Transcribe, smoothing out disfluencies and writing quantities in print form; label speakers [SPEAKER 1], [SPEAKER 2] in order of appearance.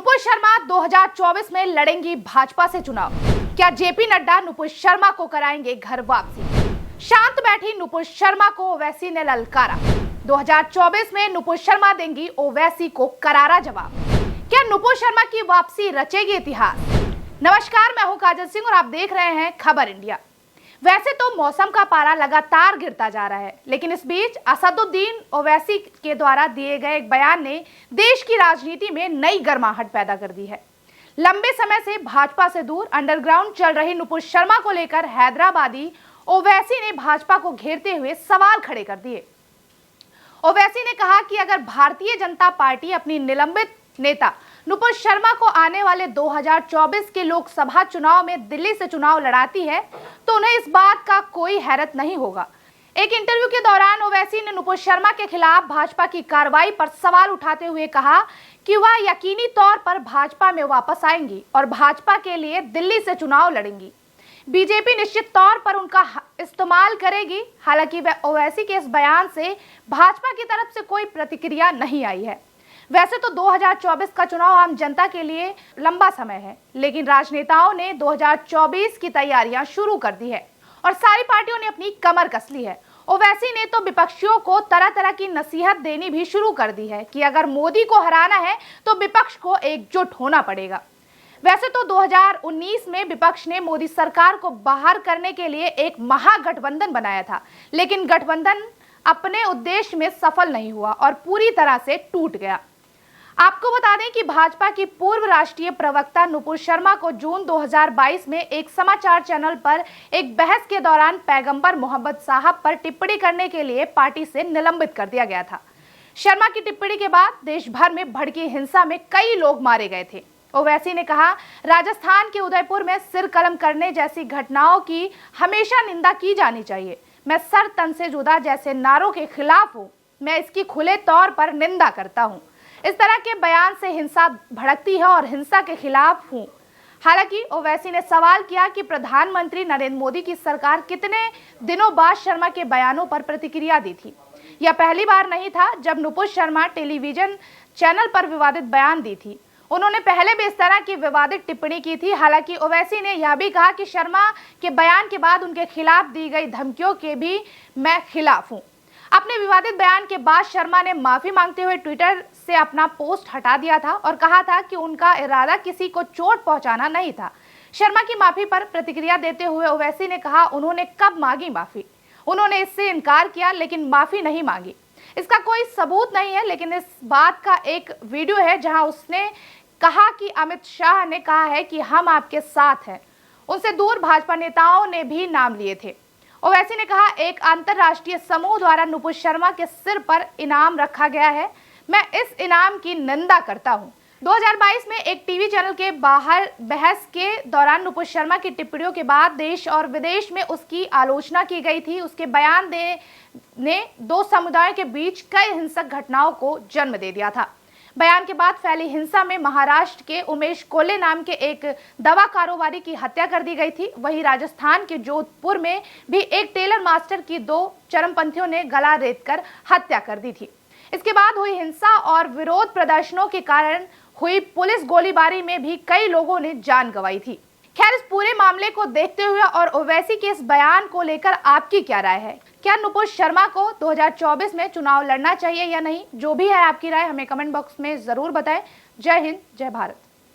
[SPEAKER 1] नुपुर शर्मा 2024 में लड़ेंगी भाजपा से चुनाव। क्या जेपी नड्डा नुपुर शर्मा को कराएंगे घर वापसी? शांत बैठी नुपुर शर्मा को ओवैसी ने ललकारा। 2024 में नुपुर शर्मा देंगी ओवैसी को करारा जवाब। क्या नुपुर शर्मा की वापसी रचेगी इतिहास? नमस्कार, मैं हूं काजल सिंह और आप देख रहे हैं खबर इंडिया। वैसे तो मौसम का पारा लगातार गिरता जा रहा है, लेकिन इस बीच असदुद्दीन ओवैसी के द्वारा दिए गए एक बयान ने देश की राजनीति में नई गर्माहट पैदा कर दी है। लंबे समय से भाजपा से दूर अंडरग्राउंड चल रही नुपुर शर्मा को लेकर हैदराबादी ओवैसी ने भाजपा को घेरते हुए सवाल खड़े कर दिए। ओवैसी ने कहा कि अगर भारतीय जनता पार्टी अपनी निलंबित नेता नुपुर शर्मा को आने वाले 2024 के लोकसभा चुनाव में दिल्ली से चुनाव लड़ाती है तो उन्हें इस बात का कोई हैरत नहीं होगा। एक इंटरव्यू के दौरान ओवैसी ने नुपुर शर्मा के खिलाफ भाजपा की कार्रवाई पर सवाल उठाते हुए कहा कि वह यकीनी तौर पर भाजपा में वापस आएंगी और भाजपा के लिए दिल्ली से चुनाव लड़ेंगी। बीजेपी निश्चित तौर पर उनका इस्तेमाल करेगी। हालांकि ओवैसी के इस बयान से भाजपा की तरफ से कोई प्रतिक्रिया नहीं आई है। वैसे तो 2024 का चुनाव आम जनता के लिए लंबा समय है, लेकिन राजनेताओं ने 2024 की तैयारियां शुरू कर दी है और सारी पार्टियों ने अपनी कमर कस ली है। ओवैसी ने तो विपक्षियों को तरह तरह की नसीहत देनी भी शुरू कर दी है कि अगर मोदी को हराना है तो विपक्ष को एकजुट होना पड़ेगा। वैसे तो 2019 में विपक्ष ने मोदी सरकार को बाहर करने के लिए एक महागठबंधन बनाया था, लेकिन गठबंधन अपने उद्देश्य में सफल नहीं हुआ और पूरी तरह से टूट गया। आपको बता दें कि भाजपा की पूर्व राष्ट्रीय प्रवक्ता नुपुर शर्मा को जून 2022 में एक समाचार चैनल पर एक बहस के दौरान पैगंबर मोहम्मद साहब पर टिप्पणी करने के लिए पार्टी से निलंबित कर दिया गया था। शर्मा की टिप्पणी के बाद देश भर में भड़की हिंसा में कई लोग मारे गए थे। ओवैसी ने कहा, राजस्थान के उदयपुर में सिर कलम करने जैसी घटनाओं की हमेशा निंदा की जानी चाहिए। मैं सर तन से जुदा जैसे नारों के खिलाफ हूँ। मैं इसकी खुले तौर पर निंदा करता हूँ। इस तरह के बयान से हिंसा भड़कती है और हिंसा के खिलाफ हूँ। हालांकि ओवैसी ने सवाल किया कि प्रधानमंत्री नरेंद्र मोदी की सरकार कितने दिनों बाद शर्मा के बयानों पर प्रतिक्रिया दी थी। यह पहली बार नहीं था जब नुपुर शर्मा टेलीविजन चैनल पर विवादित बयान दी थी। उन्होंने पहले भी इस तरह की विवादित टिप्पणी की थी। हालांकि ओवैसी ने यह भी कहा कि शर्मा के बयान के बाद उनके खिलाफ दी गई धमकियों के भी मैं खिलाफ हूँ। अपने विवादित बयान के बाद शर्मा ने माफी मांगते हुए ट्विटर से अपना पोस्ट हटा दिया था और कहा था कि उनका इरादा किसी को चोट पहुंचाना नहीं था। शर्मा की माफी पर प्रतिक्रिया देते हुए ओवैसी ने कहा, उन्होंने कब मांगी माफी? उन्होंने इससे इनकार किया, लेकिन माफी नहीं मांगी। इसका कोई सबूत नहीं है, लेकिन इस बात का एक वीडियो है जहां उसने कहा कि अमित शाह ने कहा है कि हम आपके साथ हैं। उनसे दूर भाजपा नेताओं ने भी नाम लिए थे। ओवैसी ने कहा, एक अंतरराष्ट्रीय समूह द्वारा नुपुर शर्मा के सिर पर इनाम रखा गया है। मैं इस इनाम की निंदा करता हूं। 2022 में एक टीवी चैनल के बाहर बहस के दौरान नुपुर शर्मा की टिप्पणियों के बाद देश और विदेश में उसकी आलोचना की गई थी। उसके बयान ने दो समुदायों के बीच कई हिंसक घटनाओं को जन्म दे दिया था। बयान के बाद फैली हिंसा में महाराष्ट्र के उमेश कोल्हे नाम के एक दवा कारोबारी की हत्या कर दी गई थी। वहीं राजस्थान के जोधपुर में भी एक टेलर मास्टर की दो चरमपंथियों ने गला रेतकर हत्या कर दी थी। इसके बाद हुई हिंसा और विरोध प्रदर्शनों के कारण हुई पुलिस गोलीबारी में भी कई लोगों ने जान गंवाई थी। खैर, इस पूरे मामले को देखते हुए और ओवैसी के इस बयान को लेकर आपकी क्या राय है? क्या नुपुर शर्मा को 2024 में चुनाव लड़ना चाहिए या नहीं? जो भी है आपकी राय हमें कमेंट बॉक्स में जरूर बताएं। जय हिंद, जय भारत।